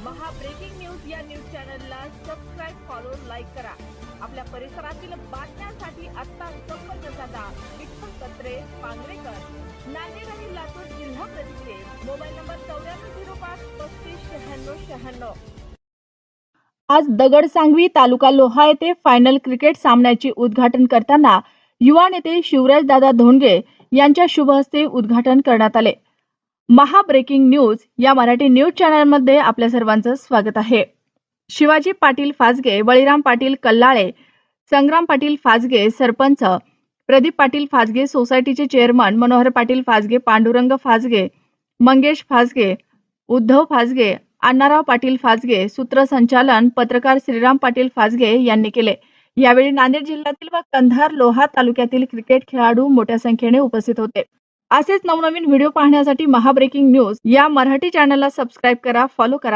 महा breaking news या news चॅनलला subscribe, follow, like करा। आपल्या परिसरातील बातम्यांसाठी आता संपर्क साधा विठ्ठल कत्रे पांगरेकर, नांदेड आणि लातूर जिल्हा प्रतिनिधी, मोबाईल नंबर 9405359696। आज दगडसांगवी तालुका लोहा येथे फायनल क्रिकेट सामन्याचे उद्घाटन करताना युवा नेते शिवराजदादा धोंडगे यांच्या शुभ हस्ते उद्घाटन करण्यात आले। महा ब्रेकिंग न्यूज या मराठी न्यूज चॅनलमध्ये आपल्या सर्वांचं स्वागत आहे। शिवाजी पाटील फाजगे, बळीराम पाटील कल्लाळे, संग्राम पाटील फाजगे सरपंच, प्रदीप पाटील फाजगे सोसायटीचे चेअरमन, मनोहर पाटील फाजगे, पांडुरंग फाजगे, मंगेश फाजगे, उद्धव फाजगे, अण्णाराव पाटील फाजगे, सूत्रसंचालन पत्रकार श्रीराम पाटील फाजगे यांनी केले। यावेळी नांदेड जिल्ह्यातील व कंधार लोहा तालुक्यातील क्रिकेट खेळाडू मोठ्या संख्येने उपस्थित होते। असेच नवनवीन व्हिडिओ पाहण्यासाठी महा ब्रेकिंग न्यूज या मराठी चॅनलला सबस्क्राइब करा, फॉलो करा।